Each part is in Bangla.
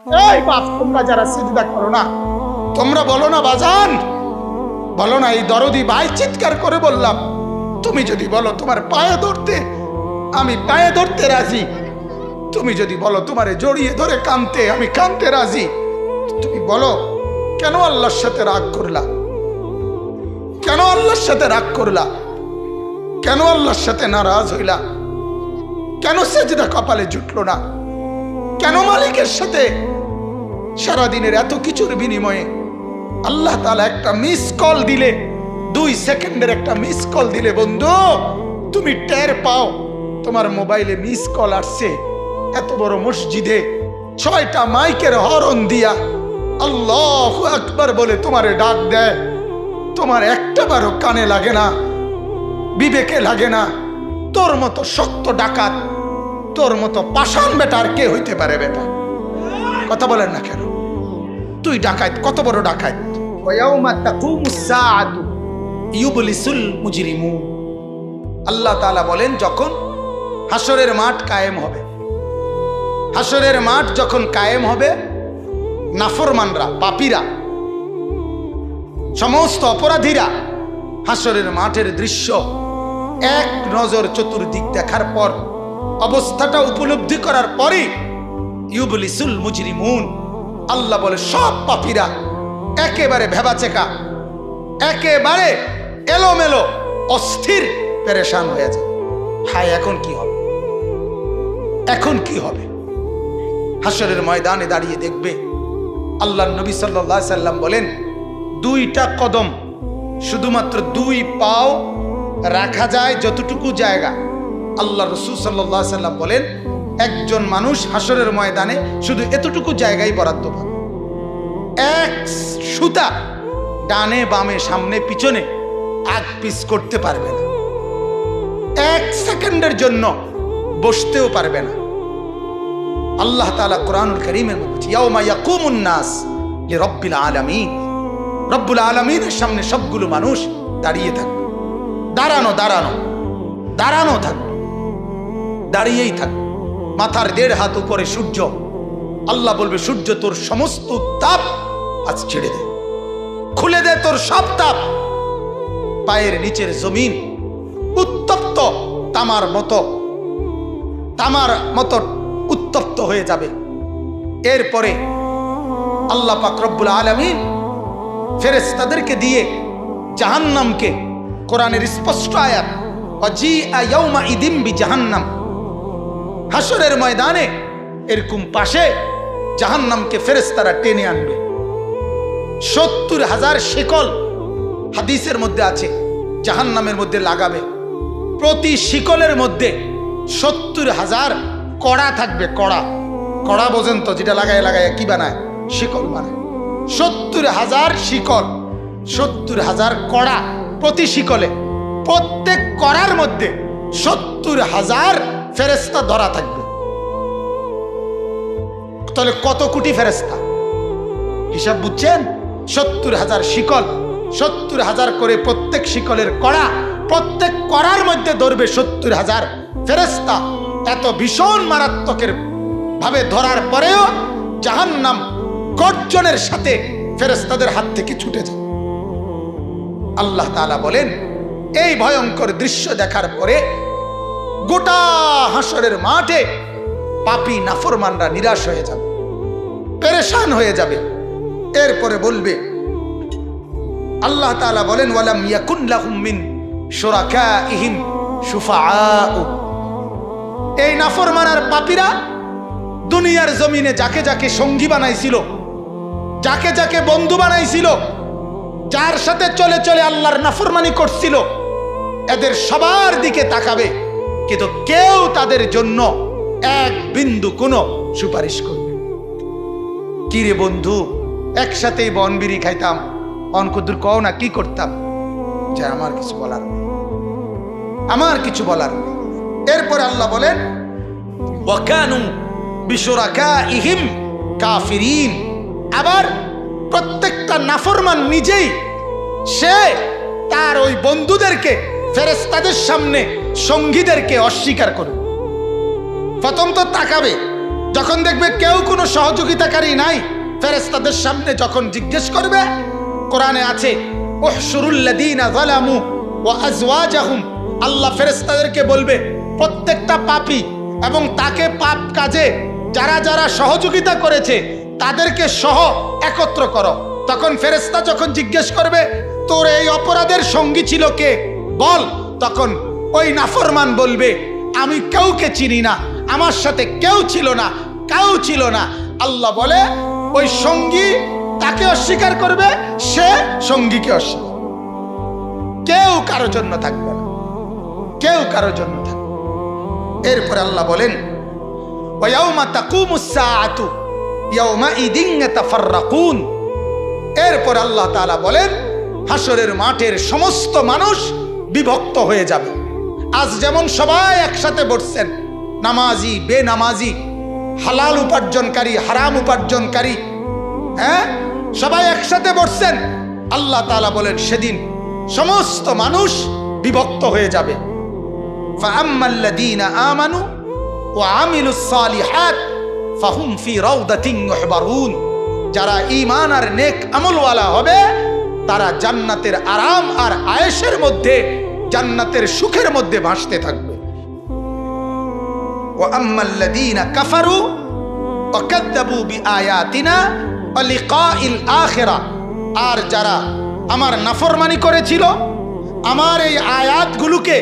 এই বাপ, তোমরা যারা সিজদা করো না, তোমরা বলো না বাজান, বলো না। এই দরদি ভাই চিৎকার করে বললাম, তুমি যদি বলো তোমার পায়ে ধরতে, আমি পায়ে ধরতে রাজি। তুমি যদি বলো তোমারে জড়িয়ে ধরে কাঁদতে, আমি কাঁদতে রাজি। তুমি বলো কেন আল্লাহর সাথে রাগ করলা? কেন আল্লাহর সাথে রাগ করলা? কেন আল্লাহর সাথে নারাজ হইলা? কেন সেজদা কপালে জুটলো না? কেন মালিকের সাথে সারাদিনের এত কিছুর বিনিময়ে আল্লাহ তাআলা একটা মিস কল দিলে, 2 সেকেন্ডের একটা মিস কল দিলে বন্ধু, তুমি টের পাও তোমার মোবাইলে মিস কল আসছে। এত বড় মসজিদে 6টা মাইকের হরন দিয়া আল্লাহু আকবার বলে তোমারে ডাক দেয়, তোমার একটা বারও কানে লাগে না, বিবেকে লাগে না। তোর মতো শক্ত ডাকাত, তোর মতো পাষাণ বেটা আর কে হইতে পারে? বেটা কথা বলেন না কেন? তুই ডাকাত, কত বড় ডাকাত। ওয়ায়াউমা তাকুমুস সাআতু ইউবলিসুল মুজরিমুন। আল্লাহ তাআলা বলেন, যখন হাসরের মাঠ কায়েম হবে, হাসরের মাঠ যখন কায়েম হবে, নাফরমানরা, পাপীরা, সমস্ত অপরাধীরা হাসরের মাঠের দৃশ্য এক নজর চতুর্দিক দেখার পর, অবস্থাটা উপলব্ধি করার পরে, ইউবলিসুল মুজরিমুন, আল্লাহ বলে সব পাপীরা একেবারে ভেবাচেকা, একেবারে এলোমেলো, অস্থির, পেরেশান হয়ে যায়। হায়, এখন কি হবে? এখন কি হবে? হাসরের ময়দানে দাঁড়িয়ে দেখবে, আল্লাহর নবী সাল্লাল্লাহু আলাইহি সাল্লাম বলেন, 2টা কদম, শুধুমাত্র 2 পাও রাখা যায় যতটুকু জায়গা। আল্লাহ রাসূল সাল্লাল্লাহু আলাইহি সাল্লাম বলেন, একজন মানুষ হাসরের ময়দানে শুধু এতটুকু জায়গায় বরাদ্দ পাবে। 1 সুতা ডানে বামে সামনে পিছনে আগ পিছ করতে পারবে না, 1 সেকেন্ডের জন্য বসতেও পারবে না। আল্লাহ তাআলা কোরআনুল কারীমের মধ্যে ইয়াউমা ইয়াকুমুন নাস লিরাব্বিল আলামিন, রব্বুল আলামিনের সামনে সবগুলো মানুষ দাঁড়িয়ে থাকবে। দাঁড়ানো দাঁড়ানো দাঁড়ানো থাকবে, দাঁড়িয়েই থাকবে। মাথার 1.5 হাত উপরে সূর্য। আল্লাহ বলবে, সূর্য তোর সমস্ত তাপ আজ ছেড়ে দে, খুলে দে তোর সব তাপ। পায়ের নিচের জমিন উত্তপ্ত তামার মতো উত্তপ্ত হয়ে যাবে। এরপরে আল্লাহ পাক রব্বুল আলামিন ফেরেশতাদেরকে দিয়ে জাহান্নামকে, কোরআনের স্পষ্ট আয়াত, ওয়াজিআ ইয়াউমা ইদিম বিজাহান্নাম, হাসরের ময়দানে এরকম পাশে জাহান্নামকে ফেরেশতারা টেনে আনবে। 70,000 শিকল হাদিসের মধ্যে আছে জাহান্নামের মধ্যে লাগাবে। প্রতি শিকলের মধ্যে 70,000 কড়া থাকবে। কড়া, কড়া বোঝেন তো, যেটা লাগায় লাগায় কি বানায়? শিকল বানায়। 70,000 শিকল, 70,000 কড়া প্রতি শিকলে। প্রত্যেক কড়ার মধ্যে 70,000 ফেরেশতা ধরা থাকবে। তাহলে কত কোটি ফেরেশতা? হিসাব বুঝছেন? 70,000 শিকল, 70,000 করে প্রত্যেক শিকলের কড়া, প্রত্যেক কড়ার মধ্যে ধরবে 70,000 ফেরেশতা। এত ভীষণ মারাত্মকের ভাবে ধরার পরেও জাহান্নাম গর্জনের সাথে ফেরেশতাদের হাত থেকে ছুটে যায়। আল্লাহ তাআলা বলেন, এই ভয়ঙ্কর দৃশ্য দেখার পরে গোটা হাসরের মাঠে পাপী নাফরমানরা নিরাশ হয়ে যাবে, পেরেশান হয়ে যাবে। এরপরে বলবে, আল্লাহ তাআলা বলেন, ওয়ালাম ইয়াকুন লাহুম মিন শুরাকাইহিম শুফাআউ। এই নাফরমান আর পাপীরা দুনিয়ার জমিনে যাকে যাকে সঙ্গী বানাইছিল, যাকে যাকে বন্ধু বানাইছিল, যার সাথে চলে চলে আল্লাহর নাফরমানি করছিল, এদের সবার দিকে তাকাবে, কিন্তু কেউ তাদের জন্য 1 বিন্দু কোনো সুপারিশ করবে। কি রে বন্ধু, একসাথেই বনবিড়ি খাইতাম, অনকুদুর কও না কি করতাম, যে আমার কিছু বলার নেই, আমার কিছু বলার নেই। এরপরে আল্লাহ বলেন, ওয়াকানু বিশুরাকাইহিম কাফিরিন। আবার প্রত্যেকটা নাফরমান নিজেই সে তার ওই বন্ধুদেরকে, ফেরেশতাদের সামনে সঙ্গীদেরকে অস্বীকার করবে। প্রথম তো তাকাবে, যখন দেখবে কেউ কোনো সহযোগিতাকারী নাই, ফেরেশতাদের সামনে যখন জিজ্ঞেস করবে, কোরআনে আছে উহশুরুল্লাযীনা যালামু ওয়া আজওয়াজাহুম, আল্লাহ ফেরেশতাদেরকে বলবে প্রত্যেকটা পাপী এবং তাকে পাপ কাজে যারা যারা সহযোগিতা করেছে তাদেরকে সহ একত্র করো। তখন ফেরেশতা যখন জিজ্ঞেস করবে তোর এই অপরাধের সঙ্গী ছিল কে বল, তখন ওই নাফরমান বলবে আমি কাউকে চিনি না, আমার সাথে কেউ ছিল না, কেউ ছিল না। আল্লাহ বলে ওই সঙ্গী তাকে অস্বীকার করবে, সে সঙ্গীকে অস্বীকার, কেউ কারোর জন্য থাকবে না, কেউ কারোর জন্য থাকবে। এরপরে আল্লাহ বলেন ওয়ায়াউমা তাকুমুস সাআতু ইয়াউমাইদিন ইয়াতাফাররাকুন। এরপর আল্লাহ তাআলা বলেন হাসরের মাঠের সমস্ত মানুষ বিভক্ত হয়ে যাবে। আজ যেমন সবাই একসাথে বসছেন, নামাজি বেনামাজি, হালাল উপার্জনকারী হারাম উপার্জনকারী, হ্যাঁ সবাই একসাথে বসছেন। আল্লাহ তাআলা বলেন সেদিন সমস্ত মানুষ বিভক্ত হয়ে যাবে। ফাআম্মাল্লাযীনা আমানু ওয়া আমিলুস সালিহাত ফাহুম ফি রাউদাতিন ইউহবারুন। যারা ঈমান আর নেক আমলওয়ালা হবে তারা জান্নাতের আরাম আর আয়েশের মধ্যে, জান্নাতের সুখের মধ্যে ভাসতে থাকবে। ওয়া আম্মাল্লাযীনা কাফারু ওয়া কাযযাবু বিআয়াতিনা ওয়া লিকাইল আখিরা। আর যারা আমার নাফরমানি করেছিল, আমার এই আয়াতগুলোকে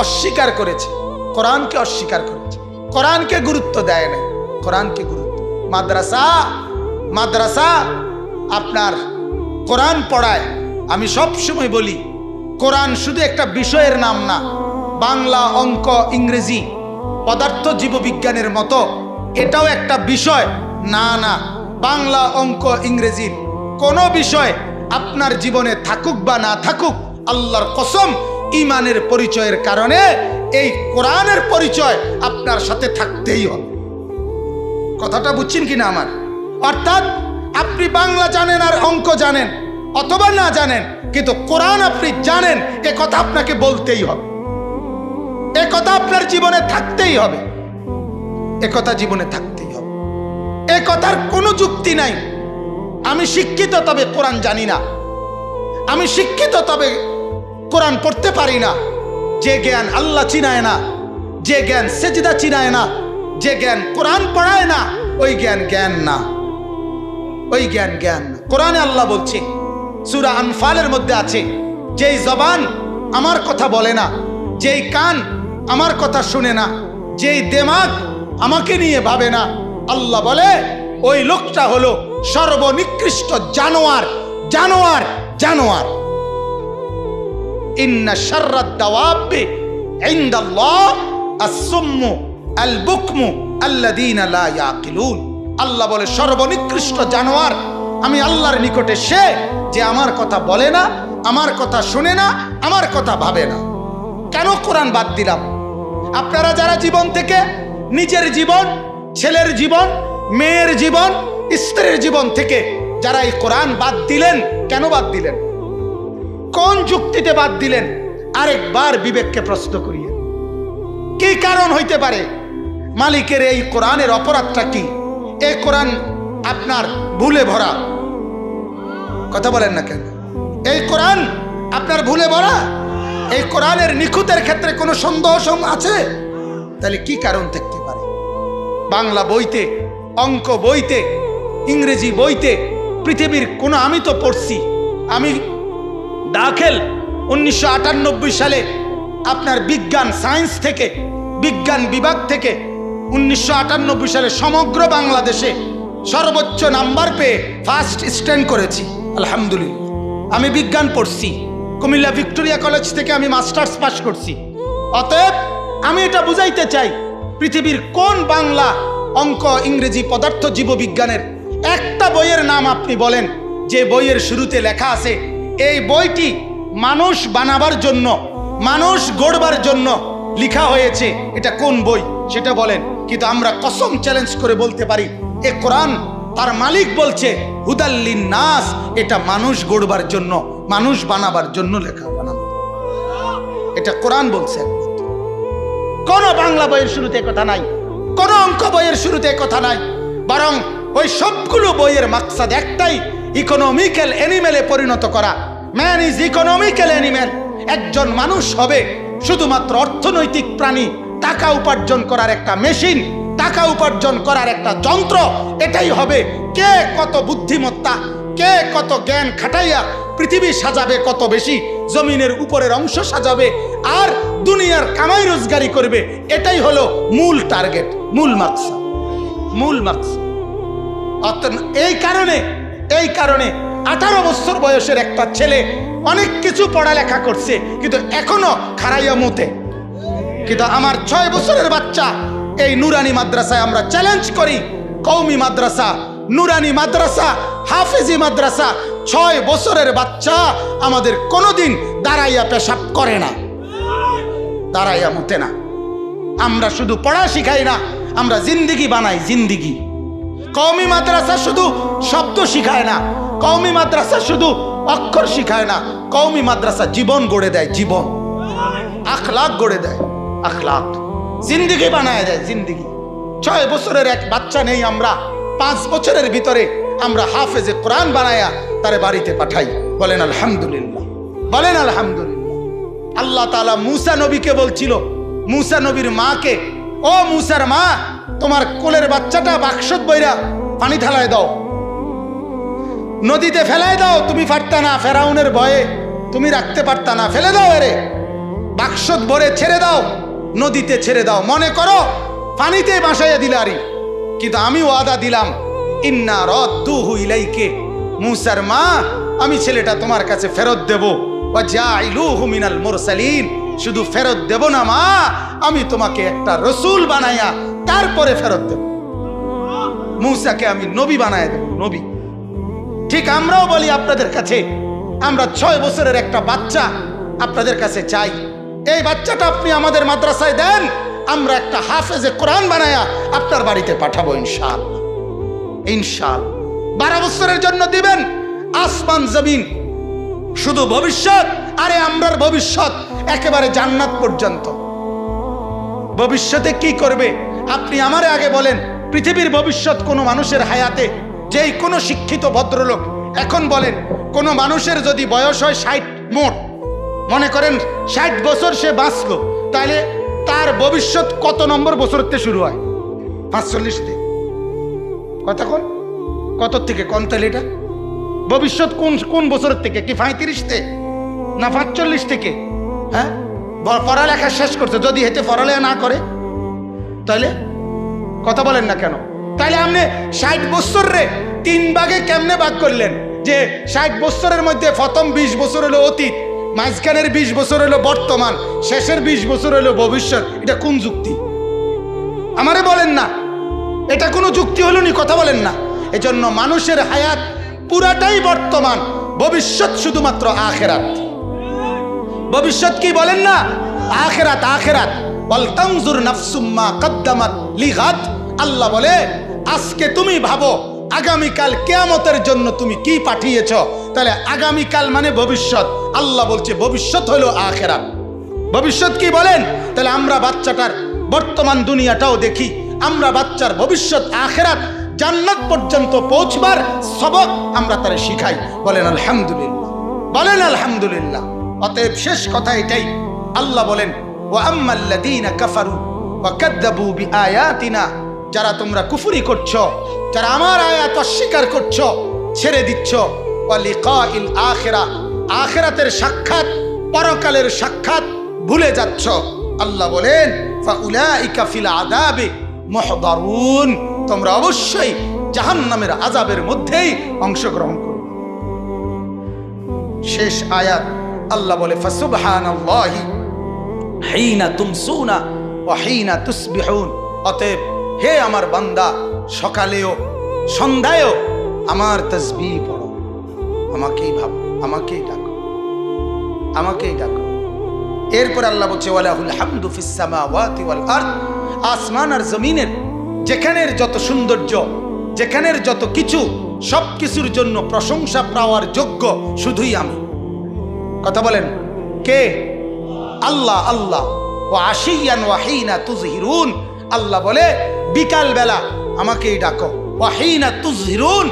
অস্বীকার করেছে, কোরআনকে অস্বীকার করেছে, কোরআনকে গুরুত্ব দেয় না, কোরআনকে গুরুত্ব। মাদ্রাসা আপনার কোরআন পড়ায়। আমি সব সময় বলি কোরআন শুধু একটা বিষয়ের নাম না, বাংলা অঙ্ক ইংরেজি পদার্থ জীববিজ্ঞানের মতো এটাও একটা বিষয় না। না, বাংলা অঙ্ক ইংরেজির কোনো বিষয় আপনার জীবনে থাকুক বা না থাকুক, আল্লাহর কসম ঈমানের পরিচয়ের কারণে এই কোরআনের পরিচয় আপনার সাথে থাকতেই হবে। কথাটা বুঝছেন কিনা আমার? অর্থাৎ আপনি বাংলা জানেন আর অঙ্ক জানেন অথবা না জানেন, কিন্তু কোরআন আপনি জানেন, এ কথা আপনাকে বলতেই হবে, এ কথা আপনার জীবনে থাকতেই হবে, এ কথা জীবনে থাকতেই হবে। এ কথার কোনো যুক্তি নাই আমি শিক্ষিত তবে কোরআন জানি না, আমি শিক্ষিত তবে কোরআন পড়তে পারি না। যে জ্ঞান আল্লাহ চিনায় না, যে জ্ঞান সেজদা চিনায় না, যে জ্ঞান কোরআন পড়ায় না, ওই জ্ঞান জ্ঞান না, ওই জ্ঞান জ্ঞান না। কোরআনে আল্লাহ বলছে সূরা আনফালের মধ্যে আছে, যেই জবান আমার কথা বলে না, যেই কান আমার কথা শুনে না, যেই দিমাগ আমাকে নিয়ে ভাবে না, আল্লাহ বলে ওই লোকটা হলো সর্বনিকৃষ্ট জানোয়ার, জানোয়ার, জানোয়ার। ইন্না শাররাদ দাওয়াবি ইনদাল্লাহ আস-সুম্মু আল-বুকমু আল্লাযীনা লা ইয়াকিলুন। আল্লাহ বলে সর্বনিকৃষ্ট জানোয়ার আমি আল্লাহর নিকটে সে যে আমার কথা বলে না, আমার কথা শুনে না, আমার কথা ভাবে না। কেন কোরআন বাদ দিলাম? আপনারা যারা জীবন থেকে নিজের জীবন, ছেলের জীবন, মেয়ের জীবন, স্ত্রীর জীবন থেকে যারা এই কোরআন বাদ দিলেন, কেন বাদ দিলেন? কোন যুক্তিতে বাদ দিলেন? আরেকবার বিবেককে প্রশ্ন করিয়ে কি কারণ হইতে পারে? মালিকের এই কোরআনের অপরাধটা কি? এই কোরআন আপনার ভুলে ভরা, কথা বলেন না কেন? এই কোরআন আপনার ভুলে ভরা, এই কোরআনের নিখুঁতের ক্ষেত্রে কোনো সন্দেহ আছে? তাহলে কি কারণ থাকতে পারে? বাংলা বইতে, অঙ্ক বইতে, ইংরেজি বইতে, পৃথিবীর কোনো, আমি তো পড়ছি, আমি দাখিল 1998 সালে আপনার বিজ্ঞান সায়েন্স থেকে, বিজ্ঞান বিভাগ থেকে 1998 সালে সমগ্র বাংলাদেশে সর্বোচ্চ নাম্বার পেয়ে ফার্স্ট স্ট্যান্ড করেছি, আলহামদুলিল্লাহ। আমি বিজ্ঞান পড়ছি, কুমিল্লা ভিক্টোরিয়া কলেজ থেকে আমি মাস্টার্স পাস করছি। অতএব আমি এটা বুঝাইতে চাই, পৃথিবীর কোন বাংলা অঙ্ক ইংরেজি পদার্থ জীববিজ্ঞানের একটা বইয়ের নাম আপনি বলেন যে বইয়ের শুরুতে লেখা আছে এই বইটি মানুষ বানাবার জন্য, মানুষ গড়বার জন্য লেখা হয়েছে, এটা কোন বই সেটা বলেন। কিন্তু আমরা কসম চ্যালেঞ্জ করে বলতে পারি এ কোরআন তার মালিক বলছে হুদাল্লিন নাস, এটা মানুষ গড়বার জন্য, মানুষ বানাবার জন্য লেখা, বানানো, এটা কোরআন বলছে। কোন বাংলা বইয়ের শুরুতে কথা নাই। কোনো অঙ্ক বইয়ের শুরুতে কথা নাই, বরং ওই সবগুলো বইয়ের মাকসাদ একটাই, ইকোনমিক্যাল অ্যানিমেলে পরিণত করা। Man is economical animal. একজন মানুষ হবে শুধুমাত্র অর্থনৈতিক প্রাণী, টাকা উপার্জন করার একটা মেশিন, টাকা উপার্জন করার একটা যন্ত্র। এটাই হবে কে কত বুদ্ধিমত্তা, কে কত জ্ঞান খাটাইয়া পৃথিবী সাজাবে, কত বেশি জমিনের উপরের অংশ সাজাবে আর দুনিয়ার কামাই রোজগারি করবে। এটাই হলো মূল টার্গেট, মূল মাকসাদ, মূল মাকসাদ। এই কারণে 18 বছর বয়সের একটা ছেলে অনেক কিছু পড়ালেখা করছে, কিন্তু এখনো খারাইয়া মুতে। কিন্তু আমার 6 বছরের বাচ্চা এই নুরানি মাদ্রাসায় আমরা চ্যালেঞ্জ করি, কওমি মাদ্রাসা, নুরানি মাদ্রাসা, হাফেজি মাদ্রাসা, 6 বছরের বাচ্চা আমাদের কোনোদিন দাঁড়াইয়া পেশাব করে না, দাঁড়াইয়া মুতে না। আমরা শুধু পড়া শিখাই না, আমরা জিন্দিগি বানাই, জিন্দিগি। কওমি মাদ্রাসা শুধু শব্দ শিখায় না, কওমি মাদ্রাসা শুধু অক্ষর শিখায় না, কওমি মাদ্রাসা জীবন গড়ে দেয়, জীবন, আখলাক গড়ে দেয়, আখলাক, জিন্দিগি বানায় দেয়, জিন্দিগি। 6 বছরের এক বাচ্চা নেই আমরা, 5 বছরের ভিতরে আমরা হাফেজে কোরআন বানায়া তারে বাড়িতে পাঠাই। বলেন আলহামদুলিল্লাহ, বলেন আলহামদুলিল্লাহ। আল্লাহ তাআলা মূসা নবীকে বলছিল, মূসা নবীর মাকে, ও মূসার মা, তোমার কোলের বাচ্চাটা বাক্সত বইরা পানি ঢালায় দাও, নদীতে ফেলায় দাও। তুমি পারতা না, ফেরাউনের ভয়ে তুমি রাখতে পারতা না, ফেলে দাও, এরে বাক্সত ভরে ছেড়ে দাও, নদীতে ছেড়ে দাও। মনে করো পানিতে বাসাইয়া দিলারি, কিন্তু আমি ওয়াদা দিলাম, ইন্না রাদ্দুহু ইলাইকে, মূসার মা, আমি ছেলেটা তোমার কাছে ফেরত দেব। ওয়া জাইলুহু মিনাল মুরসালিন, শুধু ফেরত দেব না মা, আমি তোমাকে একটা রসুল বানাইয়া তারপরে ফেরত দেব। মূসাকে আমি নবী বানায় দেব, নবী। ঠিক আমরাও বলি আপনাদের কাছে, আমরা 6 বছরের একটা বাচ্চা আপনাদের কাছে চাই, এই বাচ্চাটা আপনি আমাদের মাদ্রাসায় দেন, আমরা একটা হাফেজে কোরআন বানায়া আপনার বাড়িতে পাঠাবো ইনশাআল্লাহ, ইনশাআল্লাহ। 12 বছরের জন্য দিবেন, আসমান জমিন, শুধু ভবিষ্যৎ। আরে আমরার ভবিষ্যৎ একেবারে জান্নাত পর্যন্ত। ভবিষ্যতে কি করবে আপনি আমারে আগে বলেন। পৃথিবীর ভবিষ্যৎ কোনো মানুষের হায়াতে, যেই কোনো শিক্ষিত ভদ্রলোক এখন বলেন, কোনো মানুষের যদি বয়স হয় 60 মোট, মনে করেন 60 বছর সে বাঁচলো, তাহলে তার ভবিষ্যৎ কত নম্বর বছরতে শুরু হয়? 45 থেকে। কথা কোন কত থেকে কোন? তাহলে এটা ভবিষ্যৎ কোন কোন বছরের থেকে? কি 35 থেকে না 45 থেকে? হ্যাঁ, পড়ালেখা শেষ করছে, যদি হেঁটে পড়ালেখা না করে তাহলে কথা বলেন না কেন? তাহলে আপনি 60 বছর রে 3 ভাগে কেমনে ভাগ করলেন? যে 60 বছরের মধ্যে প্রথম 20 বছর হলো অতীত, মাঝখানের 20 বছর হলো বর্তমান, শেষের 20 বছর হলো ভবিষ্যৎ। এটা কোন যুক্তি? আমারে বলেন না, এটা কোনো যুক্তি হলো নি? কথা বলেন না। এজন্য মানুষের হায়াত পুরাটাই বর্তমান, ভবিষ্যৎ শুধুমাত্র আখিরাত। ভবিষ্যৎ কি বলেন না? আখিরাত, আখিরাত। ওয়াল তানজুর নাফসুম মা কদ্দামাত লিগাদ। আল্লাহ বলে, আজকে তুমি ভাবো আগামীকাল কিয়ামতের জন্য তুমি কি পাঠিয়েছ। তাহলে আগামীকাল মানে ভবিষ্যৎ। আল্লাহ বলছে ভবিষ্যৎ হলো আখিরাত। ভবিষ্যৎ কি বলেন? তাহলে আমরা বাচ্চাটার বর্তমান দুনিয়াটাও দেখি, আমরা বাচ্চার ভবিষ্যৎ আখিরাত, জান্নাত পর্যন্ত পৌঁছবার সবক আমরা তারে শিখাই। বলেন আলহামদুলিল্লাহ, বলেন আলহামদুলিল্লাহ। অতএব শেষ কথা এটাই, আল্লাহ বলেন, ওয়া আম্মাল্লাযীনা কাফারু ওয়া কাযযাবু বিআয়াতিনা, যারা তোমরা কুফরি করছো, যারা আমার আয়াত অস্বীকার করছো, ছেড়ে দিচ্ছ, ওয়া লিকাইল আখিরাহ, আখিরাতের সাক্ষাৎ, পরকালের সাক্ষাৎ ভুলে যাচ্ছ, আল্লাহ বলেন, ফাউলাইকা ফিল আযাবি মুহদারুন, তোমরা অবশ্যই জাহান্নামের আযাবের মধ্যেই অংশগ্রহণ করবে। শেষ আয়াত আল্লাহ বলে, ফাসুবহানাল্লাহি হিনা তুমসুনা ওয়া হিনা তুসবিহুন। অতএব হে আমার বান্দা, সকালেও সন্ধ্যায়ও আমার তাসবিহ পড়ো, আমাকেই ভাবো, আমাকেই ডাকো, আমাকেই ডাকো। এরপর আল্লাহ বলছে, ওয়ালাহুল হামদু ফিস সামাওয়াতি ওয়াল আরদ, আসমান আর জমিনের যেখানের যত সৌন্দর্য, যেখানের যত কিছু, সব কিছুর জন্য প্রশংসা পাওয়ার যোগ্য শুধুই আমি। কথা বলেন, কে? আল্লাহ। আল্লাহ। ওয়া আশিয়ান ওয়া হিনা তুযহিরুন, আল্লাহ বলে বিকাল বেলা আমাকেই ডাকো, ওয়াহিনা তুজহিরুন,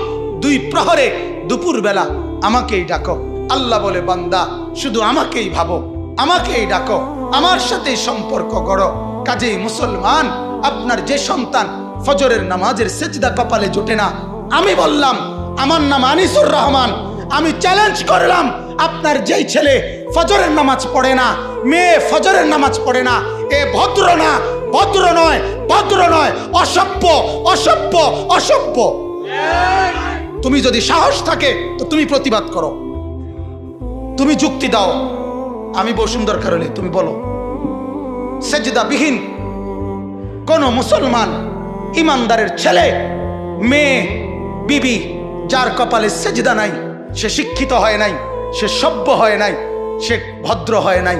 2 প্রহরে দুপুর বেলা আমাকেই ডাকো। আল্লাহ বলে, বান্দা শুধু আমাকেই ভাবো, আমাকেই ডাকো, আমার সাথে সম্পর্ক গড়ো। কাজেই মুসলমান, আপনার যে সন্তান ফজরের নামাজের সেজদা কপালে জোটে না, আমি বললাম, আমার নাম আনিসুর রহমান, আমি চ্যালেঞ্জ করলাম, আপনার যেই ছেলে ফজরের নামাজ পড়ে না, মেয়ে ফজরের নামাজ পড়ে না, এ ভদ্র না, ভদ্র নয়, ভদ্র নয়, অসভ্য, অসভ্য, অসভ্য। তুমি যদি সাহস থাকে তো তুমি প্রতিবাদ করো, তুমি যুক্তি দাও। আমি বসুন্ধর কারণে তুমি বলো, সেজদাবিহীন কোন মুসলমান ইমানদারের ছেলে, মেয়ে, বিবি যার কপালে সেজদা নাই, সে শিক্ষিত হয় নাই, সে সভ্য হয় নাই, সে ভদ্র হয় নাই।